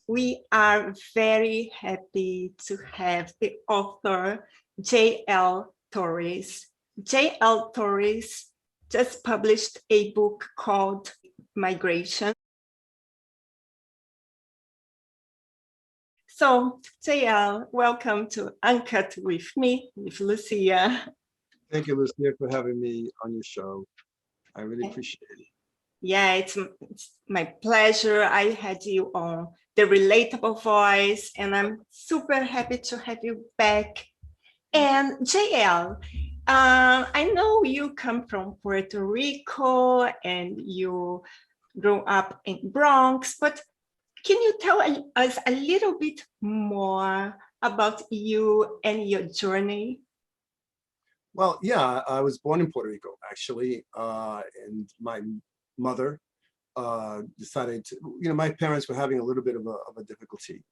we are very happy to have the author J.L. Torres. J.L. Torres just published a book called Migration. So J.L., welcome to Uncut with me, with Lucia. Thank you, Lucia, for having me on your show. I really appreciate it. Yeah, it's my pleasure. I had you on The Relatable Voice, and I'm super happy to have you back. And JL, I know you come from Puerto Rico and you grew up in Bronx, but can you tell us a little bit more about you and your journey? Well, yeah, I was born in Puerto Rico, actually, and my mother decided to, my parents were having a little bit of a difficulty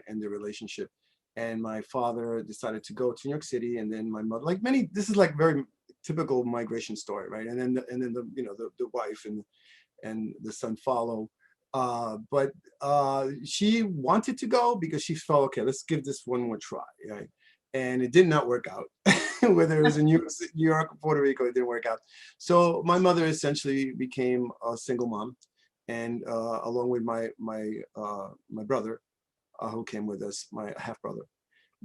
in their relationship. And my father decided to go to New York City, and then my mother, like many, this is like very typical migration story, right? And then the wife and the son follow. But she wanted to go because she felt, okay, let's give this one more try, right? And it did not work out. Whether it was in New York or Puerto Rico, it didn't work out. So my mother essentially became a single mom, and along with my brother, who came with us, my half brother.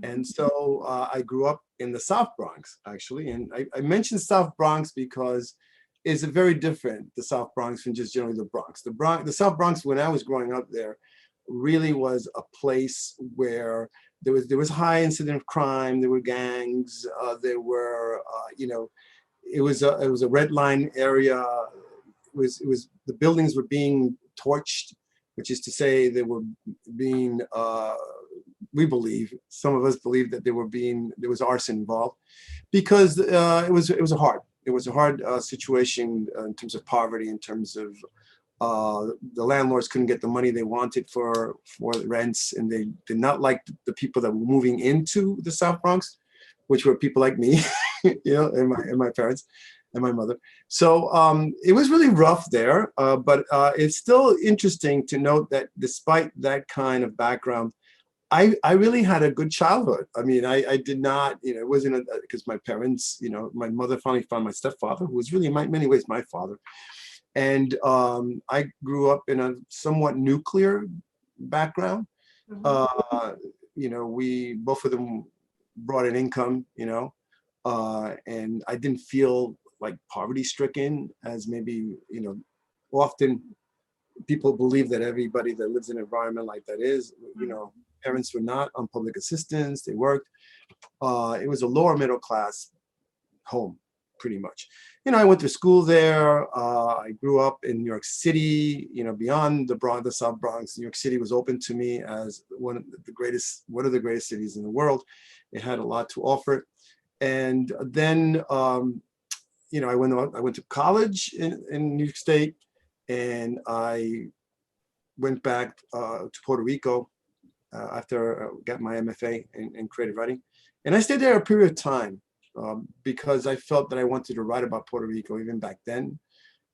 And so I grew up in the South Bronx, actually. And I mentioned South Bronx because it's very different, the South Bronx, from just generally the Bronx. The South Bronx, when I was growing up there, really was a place where there was high incident of crime. There were gangs. There were, it was a red line area. It was the buildings were being torched, which is to say they were being. We believe, some of us believe that there was arson involved, because it was a hard situation in terms of poverty, in terms of the landlords couldn't get the money they wanted for rents, and they did not like the people that were moving into the South Bronx, which were people like me, and my parents and my mother. So it was really rough there, but it's still interesting to note that despite that kind of background, I really had a good childhood. I mean, I did not, it wasn't because my parents, my mother finally found my stepfather, who was really in many ways my father. And I grew up in a somewhat nuclear background. We both of them brought an income, and I didn't feel like poverty stricken, as maybe, often people believe that everybody that lives in an environment like that is, parents were not on public assistance, they worked. It was a lower middle class home, pretty much. I went to school there. I grew up in New York City, beyond the South Bronx. New York City was open to me as one of the greatest cities in the world. It had a lot to offer. And then, I went to college in New York State, and I went back to Puerto Rico after I got my MFA in creative writing. And I stayed there a period of time. Because I felt that I wanted to write about Puerto Rico even back then.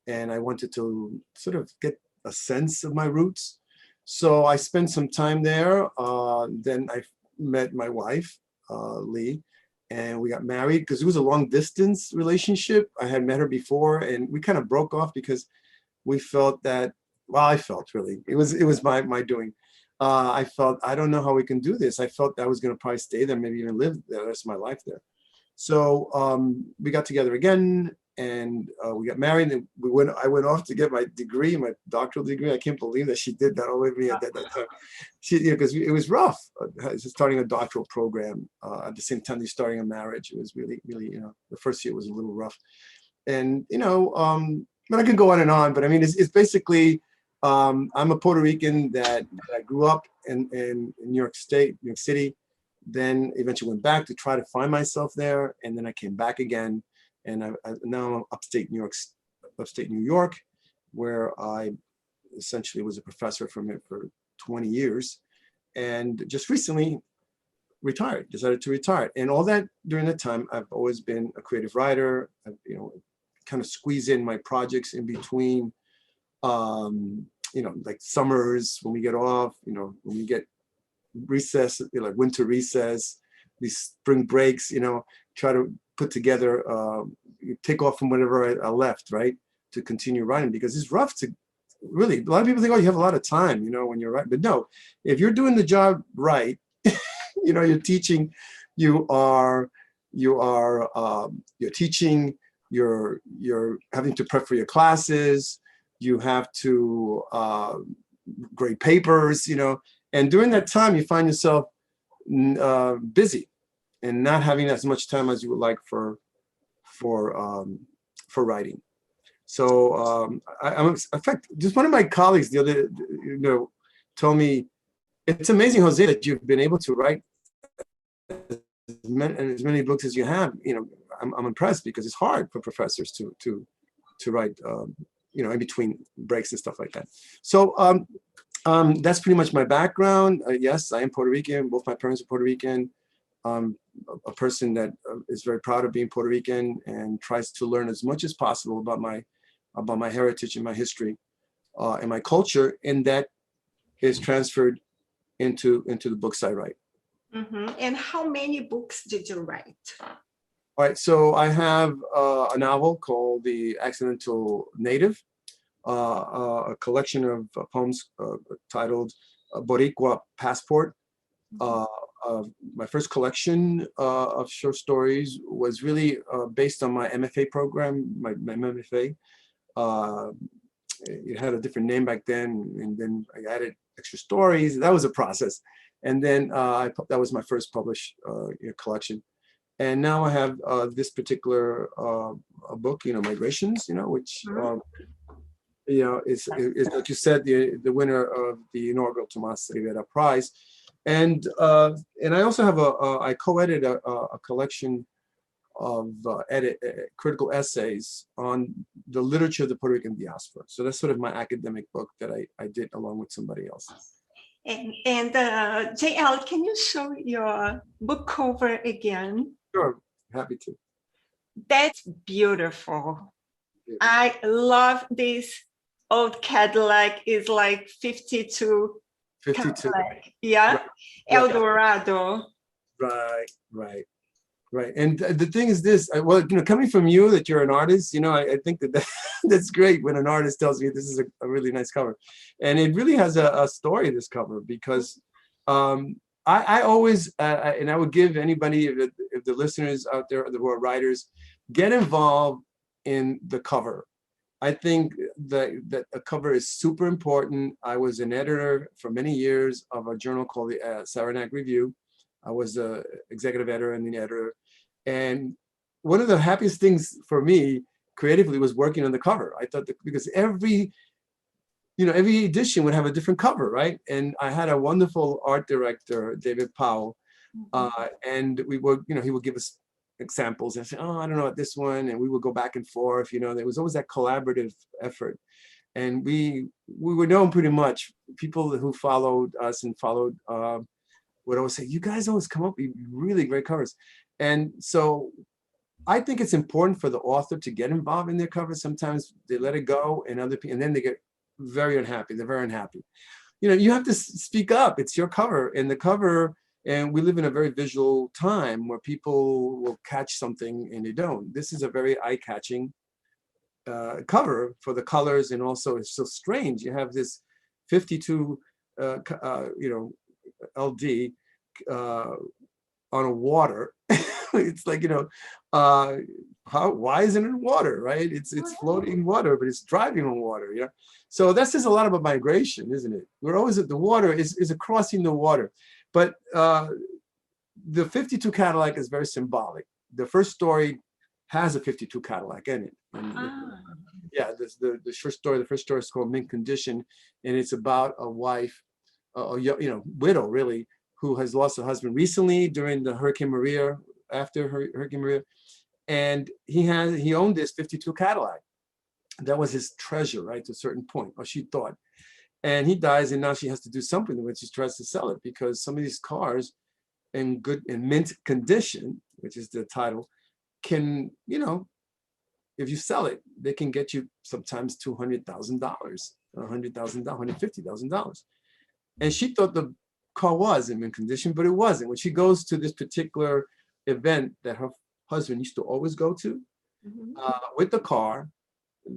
And I wanted to sort of get a sense of my roots. So I spent some time there. Then I met my wife, Lee, and we got married because it was a long distance relationship. I had met her before, and we kind of broke off because we felt that, well, I felt really, it was my doing. I felt, I don't know how we can do this. I felt I was going to probably stay there, maybe even live the rest of my life there. So we got together again, and we got married. And I went off to get my degree, my doctoral degree. I can't believe that she did that all with me at that time. Because it was rough. Starting a doctoral program at the same time you're starting a marriage. It was really, really, the first year was a little rough. And but I could go on and on. But I mean, it's basically, I'm a Puerto Rican that I grew up in New York City. Then eventually went back to try to find myself there, and then I came back again, and now I'm upstate New York, where I essentially was a professor for 20 years, and just recently decided to retire. And all that during that time, I've always been a creative writer. I've kind of squeeze in my projects in between you know, like summers when we get off, you know, when we get recess, you know, like winter recess, these spring breaks, you know, try to put together, take off from whatever I left, right, to continue writing, because it's rough to really, a lot of people think, oh, you have a lot of time, you know, when you're writing, but no, if you're doing the job right, you know, you're teaching, you're teaching, you're having to prep for your classes, you have to grade papers, you know, and during that time you find yourself busy and not having as much time as you would like for writing. So I'm in fact, just one of my colleagues the other, you know, told me, it's amazing, Jose, that you've been able to write as many books as you have. You know, I'm impressed, because it's hard for professors to write, you know, in between breaks and stuff like that. So that's pretty much my background. Yes, I am Puerto Rican. Both my parents are Puerto Rican. A person that is very proud of being Puerto Rican and tries to learn as much as possible about my heritage and my history and my culture, and that is transferred into the books I write. Mm-hmm. And how many books did you write? All right, so I have a novel called The Accidental Native, a collection of poems titled Boricua Passport. My first collection of short stories was really based on my MFA program, my MFA. It had a different name back then, and then I added extra stories. That was a process. And then that was my first published collection. And now I have this particular book, you know, Migrations, you know, which, you know, is like you said, the winner of the inaugural Tomas Rivera Prize. And I also have I co-edited a collection of critical essays on the literature of the Puerto Rican diaspora. So that's sort of my academic book that I did along with somebody else. And JL, can you show your book cover again? Sure, happy to. That's beautiful. I love this old Cadillac. Is like 52. 52. Cadillac. Yeah, right. El Dorado. Right. And the thing is this, well, you know, coming from you, that you're an artist, you know, I think that's great when an artist tells me this is a really nice cover. And it really has a story, this cover, because I always, and I would give anybody, if the listeners out there who are writers, get involved in the cover. I think that a cover is super important. I was an editor for many years of a journal called the Saranac Review. I was the executive editor and the editor. And one of the happiest things for me creatively was working on the cover. I thought that because every edition would have a different cover, right? And I had a wonderful art director, David Powell, and we would, you know, he would give us examples and say, oh, I don't know about this one. And we would go back and forth, you know, there was always that collaborative effort. And we were known pretty much, people who followed us and followed would always say, you guys always come up with really great covers. And so I think it's important for the author to get involved in their covers. Sometimes they let it go, and then they get very unhappy. They're very unhappy. You know, you have to speak up. It's your cover, and the cover, and we live in a very visual time where people will catch something and they don't. This is a very eye-catching cover for the colors, and also it's so strange. You have this 52, LD on a water. It's like, you know, why isn't it water, right? It's floating water, but it's driving on water, you know? So that says a lot about migration, isn't it? We're always at the water, is crossing the water. But the 52 Cadillac is very symbolic. The first story has a 52 Cadillac in it. Yeah, the first story is called Mint Condition, and it's about a wife, widow really, who has lost a husband recently during the Hurricane Maria, after Hurricane Maria, and he owned this 52 Cadillac. That was his treasure, right, to a certain point, or she thought. And he dies, and now she has to do something with it. She tries to sell it because some of these cars in mint condition, which is the title, can, you know, if you sell it, they can get you sometimes $200,000, $100,000, $150,000. And she thought the car was in mint condition, but it wasn't. When she goes to this particular event that her husband used to always go to, with the car,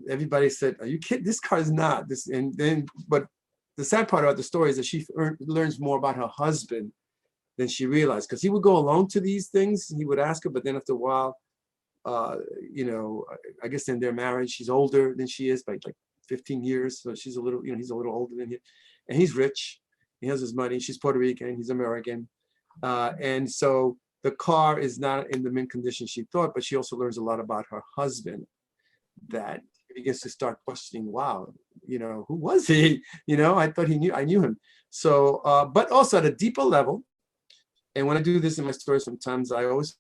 everybody said, "Are you kidding? This car is not this." And then, but the sad part about the story is that she learns more about her husband than she realized, because he would go alone to these things. He would ask her, but then after a while, you know, I guess in their marriage, she's older than she is by like 15 years. So she's a little, you know, he's a little older than him, and he's rich. He has his money. She's Puerto Rican. He's American. And so the car is not in the mint condition she thought, but she also learns a lot about her husband, that begins to start questioning, wow, you know, who was he? You know, I thought I knew him. So, but also at a deeper level, and when I do this in my story, sometimes I always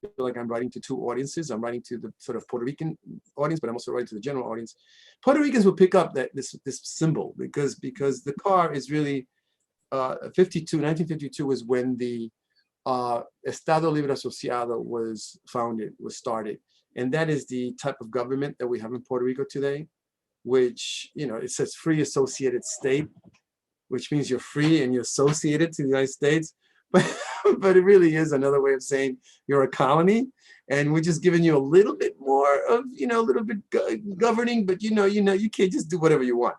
feel like I'm writing to two audiences. I'm writing to the sort of Puerto Rican audience, but I'm also writing to the general audience. Puerto Ricans will pick up that this symbol because the car is really 1952 is when the Estado Libre Asociado was started. And that is the type of government that we have in Puerto Rico today, which, you know, it says free associated state, which means you're free and you're associated to the United States. But it really is another way of saying you're a colony, and we're just giving you a little bit more of, you know, a little bit governing, but you know, you can't just do whatever you want.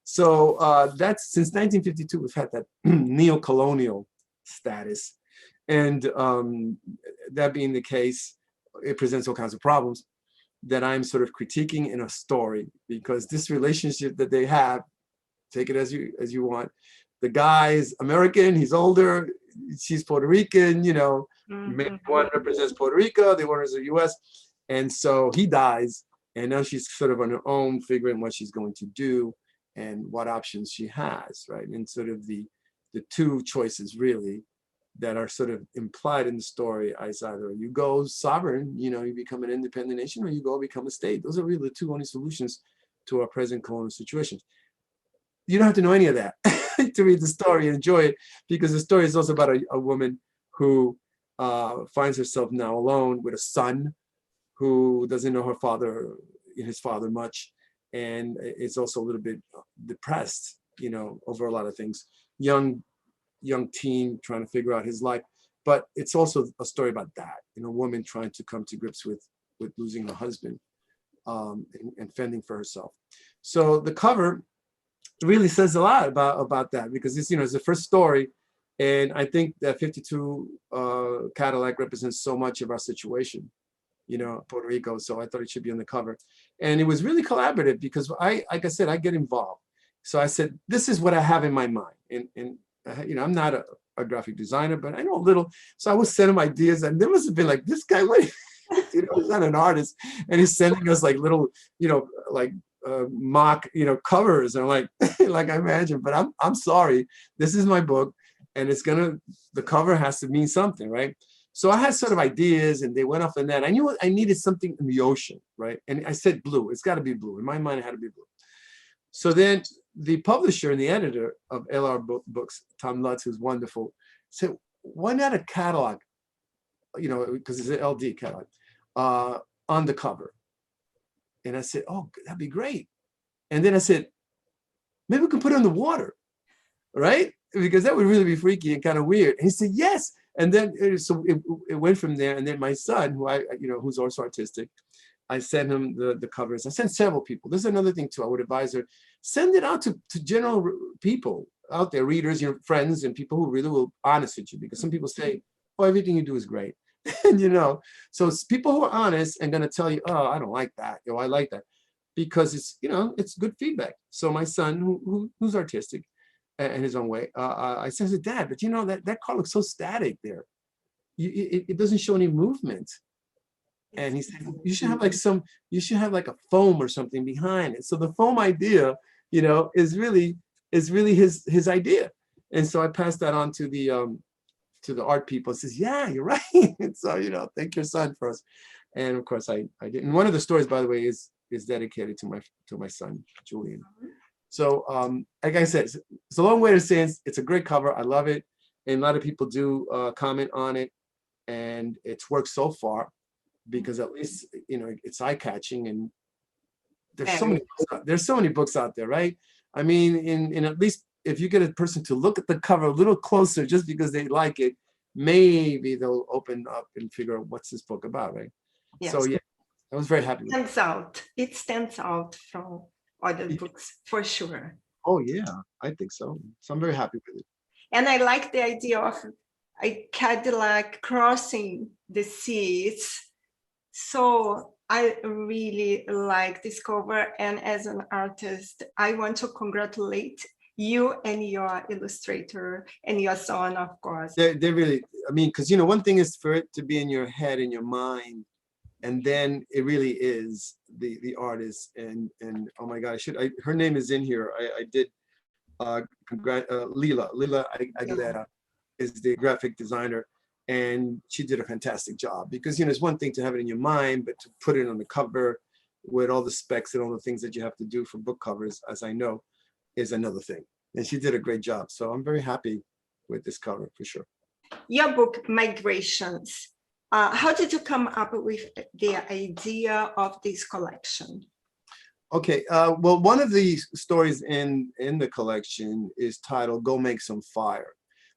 So that's, since 1952, we've had that neo-colonial status. And that being the case, it presents all kinds of problems that I'm sort of critiquing in a story, because this relationship that they have, take it as you want. The guy's American, he's older, she's Puerto Rican, you know, maybe one represents Puerto Rico, the one is the US. And so he dies, and now she's sort of on her own, figuring what she's going to do and what options she has, right? And sort of the two choices really that are sort of implied in the story is either you go sovereign, you know, you become an independent nation, or you go become a state. Those are really the two only solutions to our present colonial situation. You don't have to know any of that to read the story and enjoy it, because the story is also about a woman who finds herself now alone with a son who doesn't know his father much, and is also a little bit depressed, you know, over a lot of things. Young teen trying to figure out his life, but it's also a story about that, you know, a woman trying to come to grips with losing her husband, and fending for herself. So the cover really says a lot about that, because it's, you know, it's the first story, and I think that 52 Cadillac represents so much of our situation, you know, Puerto Rico. So I thought it should be on the cover, and it was really collaborative because like I said, I get involved. So I said, this is what I have in my mind, and you know, I'm not a graphic designer, but I know a little. So I was sending him ideas, and there must have been like, this guy, what? You know, he's not an artist, and he's sending us like little, you know, like mock, you know, covers, and I'm like, like I imagine. But I'm sorry, this is my book, and the cover has to mean something, right? So I had sort of ideas, and they went off on that. I knew I needed something in the ocean, right? And I said blue. It's got to be blue. In my mind, it had to be blue. So then the publisher and the editor of LR Books, Tom Lutz, who's wonderful, said, why not a catalog, you know, because it's an LD catalog, on the cover? And I said, oh, that'd be great. And then I said, maybe we can put it in the water, right? Because that would really be freaky and kind of weird. And he said, yes. And then it went from there. And then my son, who's also artistic, I sent him the covers. I sent several people. This is another thing too. I would advise her, send it out to general people out there, readers, you know, friends, and people who really will honest with you. Because some people say, oh, everything you do is great. And, you know, so it's people who are honest and going to tell you, oh, I don't like that. I like that. Because it's, you know, it's good feedback. So my son, who's artistic in his own way, I said, Dad, but you know, that car looks so static there. It doesn't show any movement. And he said, you should have like a foam or something behind it. So the foam idea, you know, is really his idea. And so I passed that on to the art people. It says, yeah, you're right. And so, you know, thank your son for us. And of course I did. And one of the stories, by the way, is dedicated to my son, Julian. So like I said, it's a long way to say it's a great cover. I love it. And a lot of people do comment on it, and it's worked so far. because at least, you know, it's eye-catching, and Very. there's so many books out there, right? I mean, in at least if you get a person to look at the cover a little closer just because they like it, maybe they'll open up and figure out what's this book about, right? So Yes. yeah, I was very happy with it. Stands out. It stands out from other books for sure. Oh yeah, I think so. So I'm very happy with it. And I like the idea of a Cadillac crossing the seas. So I really like this cover. And as an artist, I want to congratulate you and your illustrator and your son, of course. They really, I mean, because, you know, one thing is for it to be in your head, in your mind, and then it really is the artist. And oh my God, her name is in here. I did Lila Aguilera is the graphic designer, and she did a fantastic job, because, you know, it's one thing to have it in your mind, but to put it on the cover with all the specs and all the things that you have to do for book covers, as I know, is another thing. And she did a great job. So I'm very happy with this cover for sure. Your book, Migrations. How did you come up with the idea of this collection? Okay, well, one of the stories in the collection is titled Go Make Some Fire,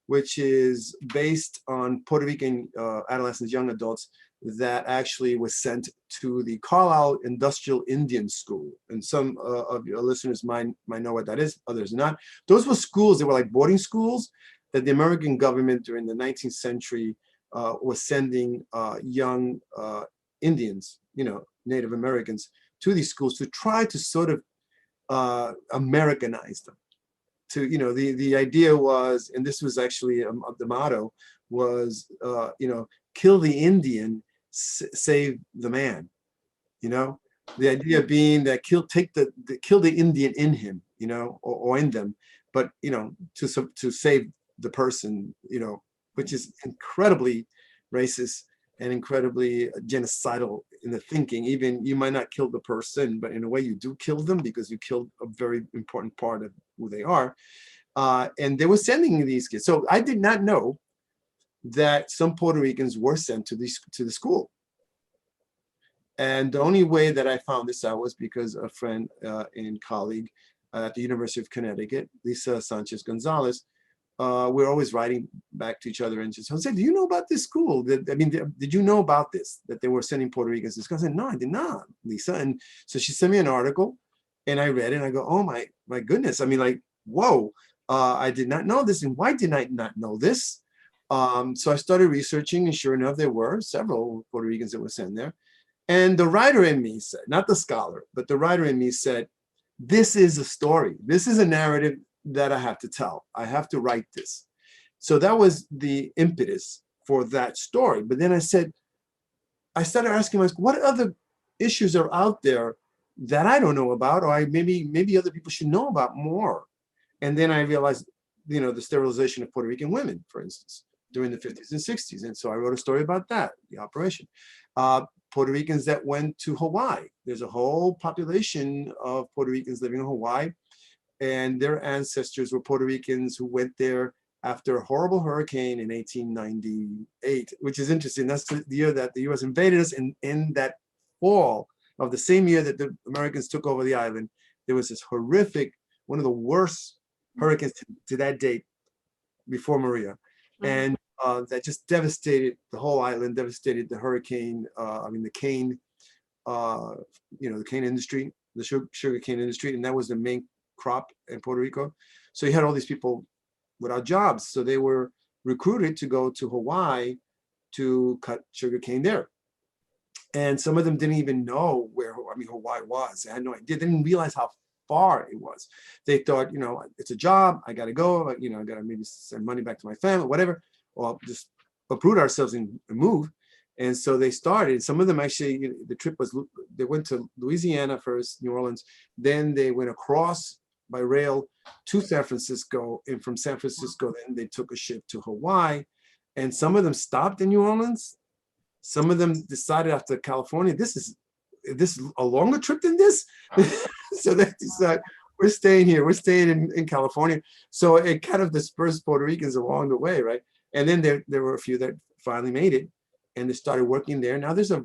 which is based on Puerto Rican adolescents, young adults, that actually was sent to the Carlisle Industrial Indian School. And some of your listeners might know what that is, others not. Those were schools, they were like boarding schools that the American government during the 19th century was sending young Indians, you know, Native Americans, to these schools to try to sort of Americanize them. To, you know, the idea was, and this was actually the motto was, you know, kill the Indian, save the man. You know, the idea being that kill the Indian in him, you know, or in them, but, you know, to save the person, you know, which is incredibly racist and incredibly genocidal in the thinking. Even you might not kill the person, but in a way you do kill them, because you killed a very important part of who they are. And they were sending these kids. So I did not know that some Puerto Ricans were sent to the school. And the only way that I found this out was because a friend and colleague at the University of Connecticut, Lisa Sanchez Gonzalez, we're always writing back to each other, and she said, do you know about this school? Did you know about this, that they were sending Puerto Ricans to school? I said, no, I did not, Lisa. And so she sent me an article, and I read it, and I go, oh my goodness. I mean, like, whoa, I did not know this. And why did I not know this? So I started researching, and sure enough, there were several Puerto Ricans that were sent there. And the writer in me said, not the scholar, but the writer in me said, this is a story. This is a narrative that I have to tell. I have to write this. So that was the impetus for that story. But then I started asking myself, what other issues are out there that I don't know about, or maybe other people should know about more? And then I realized, you know, the sterilization of Puerto Rican women, for instance, during the 50s and 60s. And so I wrote a story about that, the operation. Puerto Ricans that went to Hawaii. There's a whole population of Puerto Ricans living in Hawaii, and their ancestors were Puerto Ricans who went there after a horrible hurricane in 1898, which is interesting. That's the year that the US invaded us, and in that fall of the same year that the Americans took over the island, there was this horrific, one of the worst hurricanes to that date before Maria. And that just devastated the whole island, devastated the hurricane, the cane, you know, the cane industry, the sugar cane industry, and that was the main crop in Puerto Rico. So you had all these people without jobs. So they were recruited to go to Hawaii to cut sugar cane there. And some of them didn't even know where, Hawaii was. They had no idea. They didn't realize how far it was. They thought, you know, it's a job. I got to go. You know, I got to maybe send money back to my family, whatever, or just uproot ourselves and move. And so they started. Some of them actually, you know, the trip was, they went to Louisiana first, New Orleans. Then they went across by rail to San Francisco. And from San Francisco, then they took a ship to Hawaii. And some of them stopped in New Orleans. Some of them decided after California, this is a longer trip than this. So they decided, we're staying here. We're staying in California. So it kind of dispersed Puerto Ricans along the way, right? And then there were a few that finally made it. and they started working there. Now there's a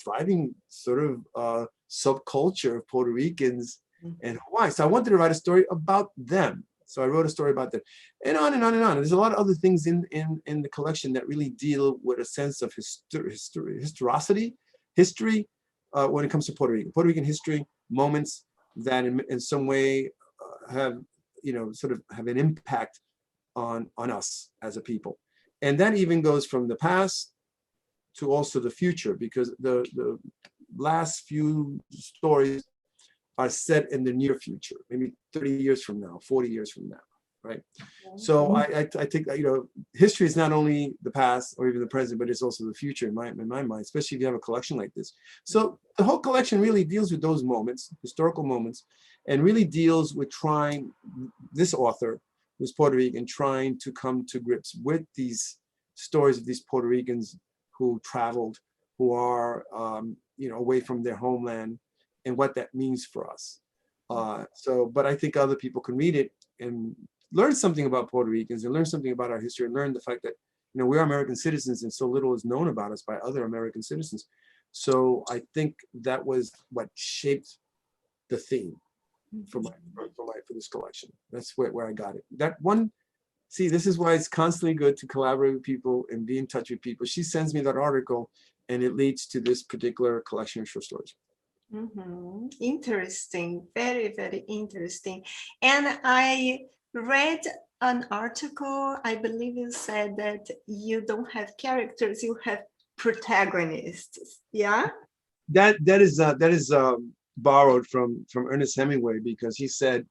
thriving sort of subculture of Puerto Ricans and Hawaii. So I wanted to write a story about them. So I wrote a story about them, and on and on and on. There's a lot of other things in the collection that really deal with a sense of historicity, history, when it comes to Puerto Rican history, moments that in some way have, sort of have an impact on us as a people. And that even goes from the past to also the future, because the last few stories are set in the near future, maybe 30 years from now, 40 years from now, right? So I think, history is not only the past or even the present, but it's also the future in my mind, especially if you have a collection like this. So the whole collection really deals with those moments, historical moments, and really deals with trying, this author, who's Puerto Rican, trying to come to grips with these stories of these Puerto Ricans who traveled, who are, away from their homeland, and what that means for us. But I think other people can read it and learn something about Puerto Ricans and learn something about our history and learn the fact that, we're American citizens and so little is known about us by other American citizens. So I think that was what shaped the theme for this collection. That's where I got it. That one, see, this is why it's constantly good to collaborate with people and be in touch with people. She sends me that article and it leads to this particular collection of short stories. Interesting, very, very interesting. And I read an article, I believe you said that you don't have characters, you have protagonists. Yeah? That is borrowed from Ernest Hemingway, because he said,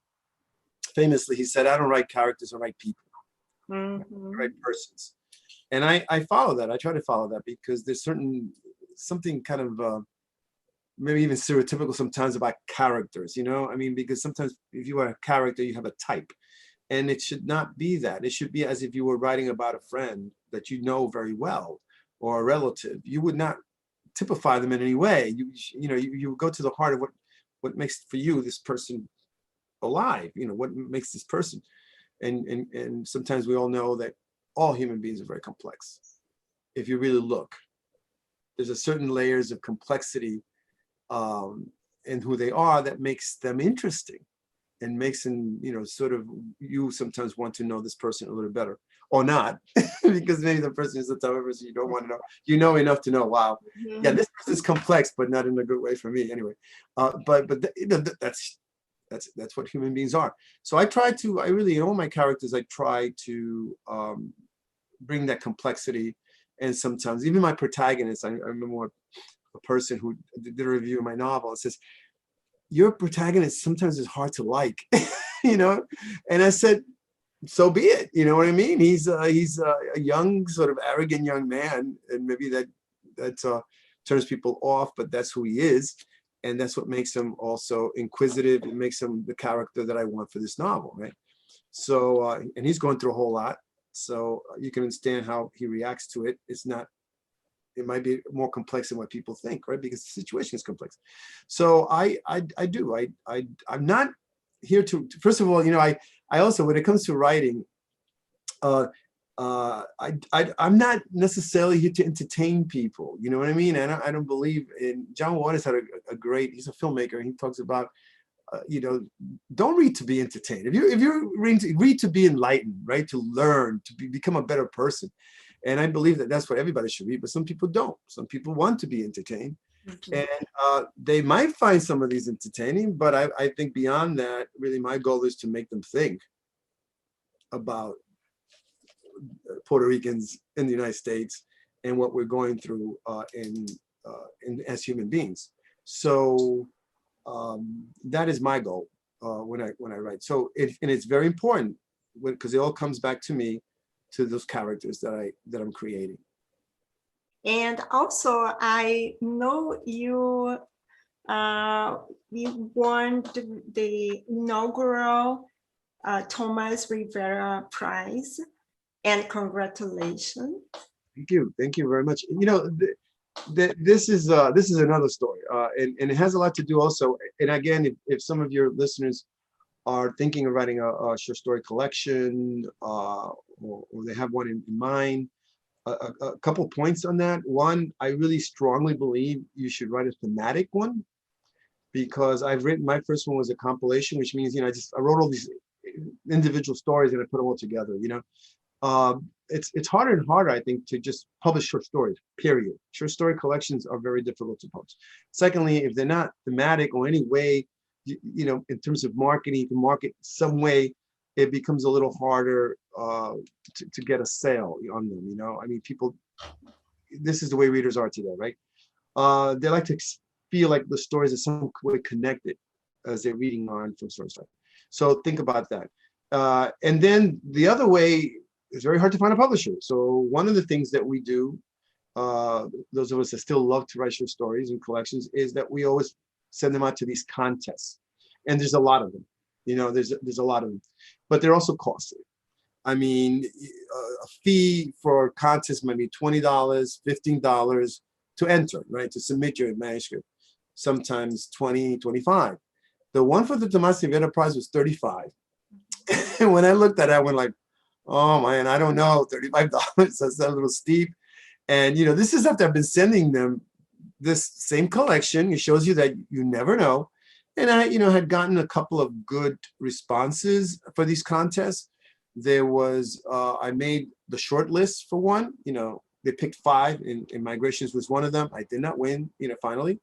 famously, he said, I don't write characters, I write people. I write persons. And I follow that. I try to follow that, because there's something kind of maybe even stereotypical sometimes about characters, because sometimes if you are a character, you have a type, and it should not be that. It should be as if you were writing about a friend that you know very well, or a relative. You would not typify them in any way. You go to the heart of what makes for you this person alive, what makes this person. And sometimes we all know that all human beings are very complex. If you really look, there's a certain layers of complexity in who they are that makes them interesting and makes them, sort of, you sometimes want to know this person a little better, or not, because maybe the person is the type of person you don't want to know. Enough to know, wow, yeah, this person's complex, but not in a good way for me anyway. But that's what human beings are. So I really, in all my characters, I try to bring that complexity. And sometimes even my protagonist, I remember a person who did a review of my novel and says, your protagonist sometimes is hard to like, and I said, so be it. You know what I mean? He's a young, sort of arrogant young man, and maybe that turns people off, but that's who he is. And that's what makes him also inquisitive. It makes him the character that I want for this novel, right? So, and he's going through a whole lot. So you can understand how he reacts to it. It might be more complex than what people think, right? Because the situation is complex. So I'm not here to, first of all, I also, when it comes to writing, I'm not necessarily here to entertain people. You know what I mean? I don't believe in, John Waters had a great, he's a filmmaker, and he talks about, don't read to be entertained. If you're read to be enlightened, right? To learn, to become a better person. And I believe that that's what everybody should read, but some people don't. Some people want to be entertained. And they might find some of these entertaining, but I think beyond that, really my goal is to make them think about Puerto Ricans in the United States and what we're going through as human beings. So that is my goal when I write. So it's very important, because it all comes back to me, to those characters that I'm creating. And also, I know you won the inaugural Thomas Rivera Prize, and congratulations. Thank you very much. This is another story, and it has a lot to do also. And again, if some of your listeners are thinking of writing a short story collection, or they have one in mind, a couple points on that. One, I really strongly believe you should write a thematic one, because I've written, my first one was a compilation, which means, I wrote all these individual stories and I put them all together, it's harder and harder, I think, to just publish short stories, period. Short story collections are very difficult to publish. Secondly, if they're not thematic or any way, in terms of marketing, you can market some way, it becomes a little harder to get a sale on them, I mean, people, this is the way readers are today, right? They like to feel like the stories are some way connected as they're reading on from source. So think about that. And then the other way, it's very hard to find a publisher. So one of the things that we do, those of us that still love to write short stories and collections, is that we always send them out to these contests. And there's a lot of them, there's a lot of them, but they're also costly. I mean, a fee for a contest might be $20, $15 to enter, right? To submit your manuscript, sometimes 20, 25. The one for the Tomás Rivera Prize was 35. And when I looked at it, I went like, oh man, I don't know, $35, that's a little steep. And this is after I've been sending them this same collection. It shows you that you never know. And I, had gotten a couple of good responses for these contests. There was, I made the short list for one, they picked 5 and Migrations was one of them. I did not win, finally.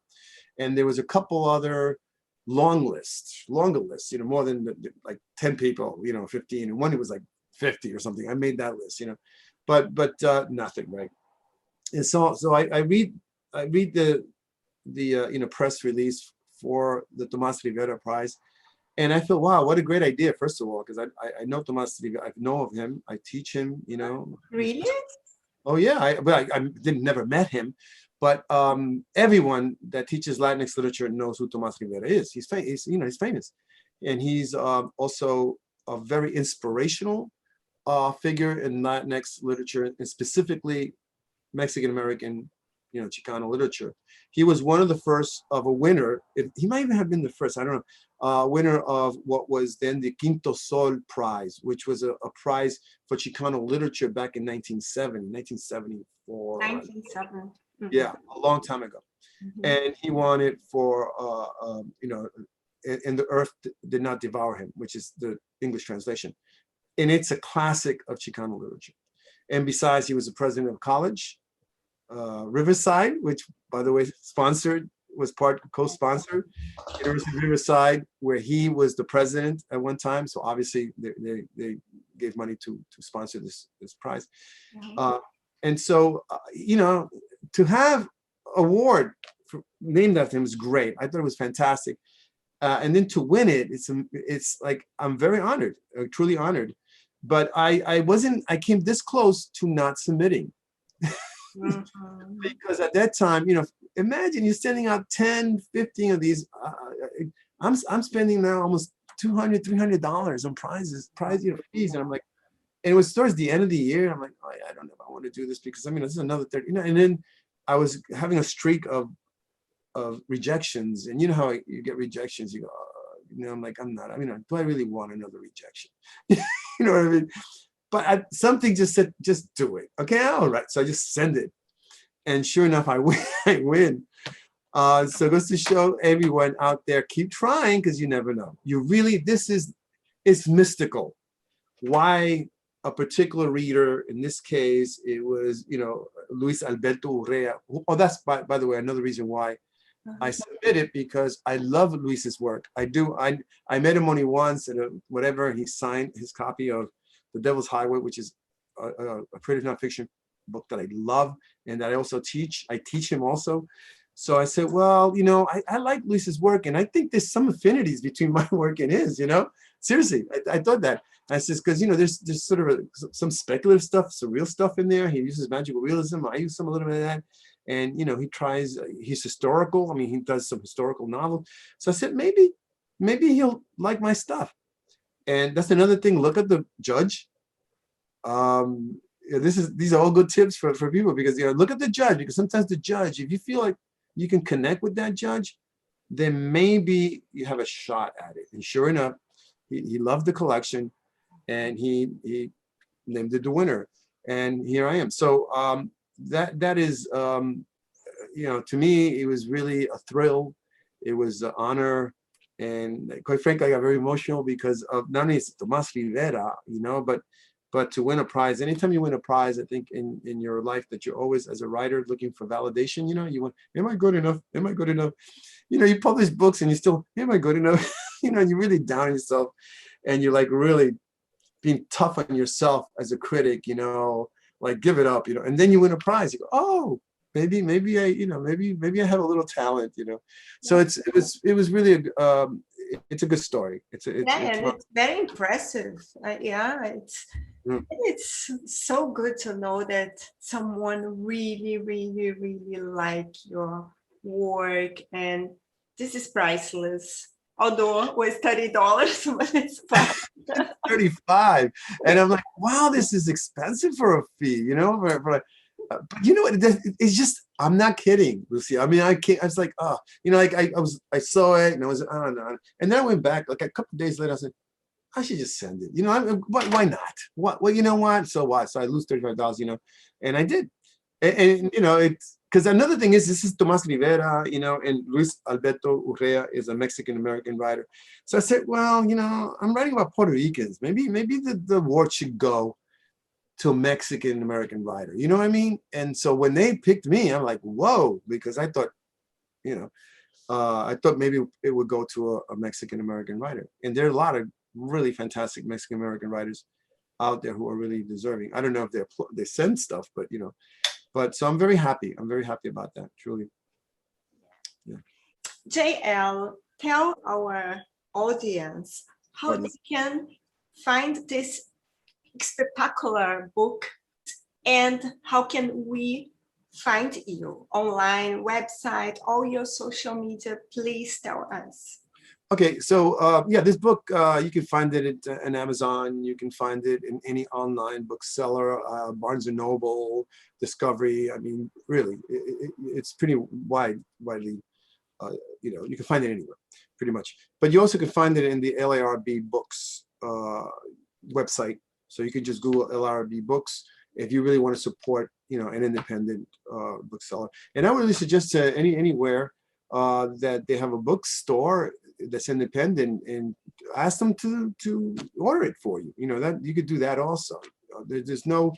And there was a couple other longer lists, more than like 10 people, 15, and one it was like 50 or something. I made that list, but nothing, right? And so I read the press release for the Tomás Rivera Prize, and I feel, wow, what a great idea, first of all, because I know Tomás Rivera, I know of him, I teach him, Really? Oh yeah, I didn't never met him, but everyone that teaches Latinx literature knows who Tomás Rivera is. He's famous, and he's also a very inspirational figure in Latinx literature, and specifically Mexican American, Chicano literature. He was one of the first of a winner. He might even have been the first, I don't know, winner of what was then the Quinta Sol Prize, which was a prize for Chicano literature back in 1974. 1970. Yeah, a long time ago. And he won it for, and the earth did not devour him, which is the English translation. And it's a classic of Chicano literature. And besides, he was the president of college, Riverside, which, by the way, was co-sponsored, University of Riverside, where he was the president at one time. So obviously they gave money to sponsor this prize. And so, to have award named after him is great. I thought it was fantastic. And then to win it, it's like, I'm very honored, truly honored. But I came this close to not submitting. Because at that time, imagine you're sending out 10, 15 of these. I'm spending now almost $200, $300 on prize fees. And I'm like, and it was towards the end of the year. I'm like, oh, yeah, I don't know if I want to do this, because this is another 30, and then I was having a streak of rejections, and how you get rejections, you go, I'm like, I'm not, do I really want another rejection? You know what I mean? But something just said, just do it. Okay, all right. So I just send it. And sure enough, I win. So it goes to show everyone out there, keep trying, because you never know. It's mystical. Why a particular reader, in this case, it was, Luis Alberto Urrea. Oh, that's, by the way, another reason why I submitted, because I love Luis's work. I do. I met him only once at whatever, and he signed his copy of The Devil's Highway, which is a creative nonfiction book that I love and that I also teach. I teach him also. So I said, well, I like Luis's work, and I think there's some affinities between my work and his, Seriously, I thought that. I said, because, there's sort of some speculative stuff, surreal stuff in there. He uses magical realism. I use a little bit of that. And, he's historical. He does some historical novels. So I said, maybe he'll like my stuff. And that's another thing. Look at the judge. These are all good tips for people, because look at the judge, because sometimes the judge, if you feel like you can connect with that judge, then maybe you have a shot at it. And sure enough, he loved the collection, and he named it the winner. and here I am. So that is, you know, to me, it was really a thrill. It was an honor. And quite frankly, I got very emotional because of not only Tomas Rivera, you know, but to win a prize. Anytime you win a prize, I think in your life that you're always, as a writer, looking for validation. You know, you want, am I good enough? Am I good enough? You know, you publish books and you still, am I good enough? You know, you're really down on yourself, and you're like really being tough on yourself as a critic. You know, like give it up. You know, and then you win a prize. You go, oh, maybe I, you know, maybe I have a little talent. You know, so it was really it's a good story. And it's very impressive. Yeah, Mm. it's so good to know that someone really, really, really like your work, and this is priceless. Although it was $30, but it's fine. 35, and I'm like, wow, this is expensive for a fee, you know, but you know what, it's just, I'm not kidding, Lucia. I mean, I can't, I was like, oh, you know, like I saw it and I was, oh no, and then I went back like a couple of days later. I said, I should just send it, you know. Why not? Well, you know what, so what, so I lose $35, you know, and I did. And you know, it's because another thing is, this is Tomas Rivera, you know, and Luis Alberto Urrea is a Mexican American writer. So I said, well, you know, I'm writing about Puerto Ricans. Maybe the award should go to a Mexican American writer. You know what I mean? And so when they picked me, I'm like, whoa, because I thought, you know, I thought maybe it would go to a Mexican American writer. And there are a lot of really fantastic Mexican American writers out there who are really deserving. I don't know if they send stuff, but you know. But so I'm very happy. I'm very happy about that, truly. Yeah. JL, tell our audience how they can find this spectacular book, and how can we find you online, website, all your social media. Please tell us. Okay, so yeah, this book, you can find it at Amazon. You can find it in any online bookseller, Barnes & Noble, Discovery. I mean, really, it's pretty widely, you know, you can find it anywhere, pretty much. But you also can find it in the LARB Books website. So you can just Google LARB Books if you really want to support, you know, an independent bookseller. And I would really suggest to anywhere that they have a bookstore that's independent, and ask them to order it for you. You know, that you could do that also. There's no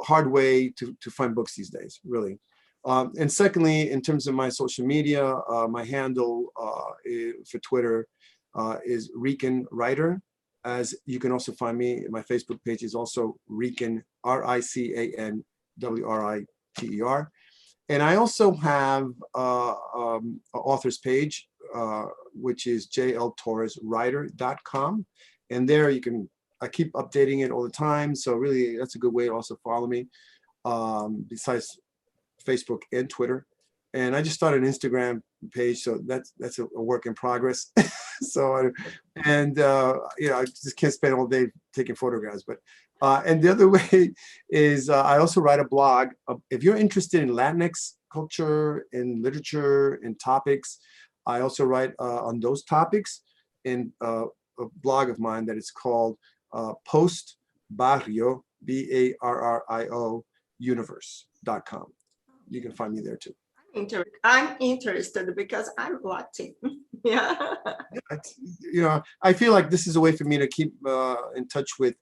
hard way to find books these days, really. And secondly, in terms of my social media, my handle for Twitter is Rican Writer. As you can also find me, my Facebook page is also Rican, RICAN WRITER. And I also have an author's page, which is J.L.Torres.writer.com. And there you can, I keep updating it all the time. So really, that's a good way to also follow me, besides Facebook and Twitter. And I just started an Instagram page, so that's a work in progress. So, and you know, I just can't spend all day taking photographs. But and the other way is I also write a blog. If you're interested in Latinx culture and literature and topics, I also write on those topics in a blog of mine that is called Post Barrio, BARRIO universe.com. You can find me there too. I'm interested because I'm Latin. Yeah. You know, I feel like this is a way for me to keep in touch with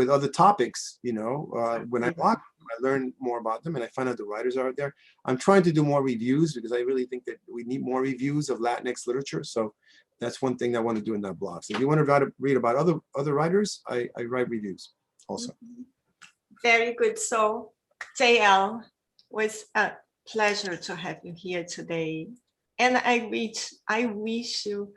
other topics. You know, when I blog, I learn more about them and I find out the writers are out there. I'm trying to do more reviews because I really think that we need more reviews of Latinx literature. So that's one thing I want to do in that blog. So if you want to read about other writers, I write reviews also. Very good. So JL, was a pleasure to have you here today. And I wish you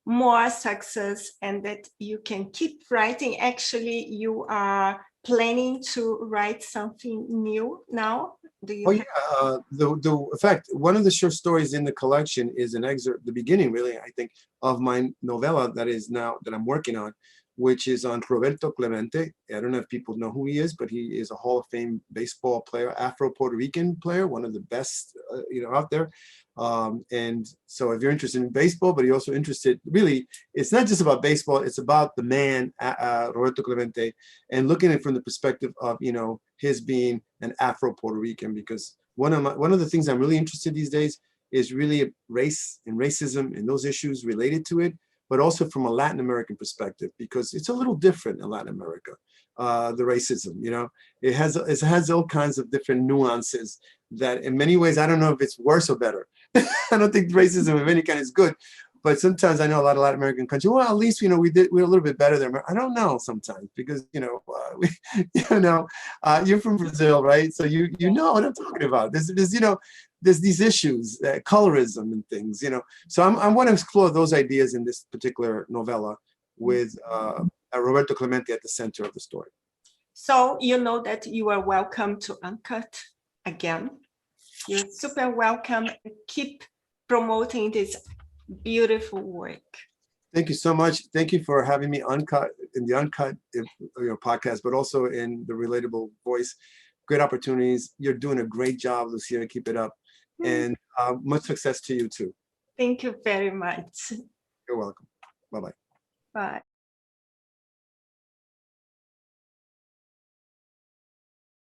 more success and that you can keep writing. Actually, you are planning to write something new now? Do you yeah, in fact, one of the short stories in the collection is an excerpt, the beginning really, I think, of my novella that I'm working on, which is on Roberto Clemente. I don't know if people know who he is, but he is a Hall of Fame baseball player, Afro-Puerto Rican player, one of the best, out there. And so if you're interested in baseball, but you're also interested, really, it's not just about baseball, it's about the man, Roberto Clemente, and looking at it from the perspective of, his being an Afro-Puerto Rican, because one of the things I'm really interested in these days is really race and racism and those issues related to it, but also from a Latin American perspective, because it's a little different in Latin America, the racism, it has all kinds of different nuances that in many ways, I don't know if it's worse or better. I don't think racism of any kind is good, but sometimes I know a lot of Latin American countries, well, at least, we're a little bit better there. I don't know sometimes because, you're from Brazil, right? So you know what I'm talking about. There's these issues, colorism and things, So I want to explore those ideas in this particular novella with Roberto Clemente at the center of the story. So you know that you are welcome to Uncut again. You're super welcome. Keep promoting this beautiful work. Thank you so much. Thank you for having me in the Uncut podcast, but also in the Relatable Voice. Great opportunities. You're doing a great job, Lucia. Keep it up. And much success to you too. Thank you very much. You're welcome. Bye-bye. Bye.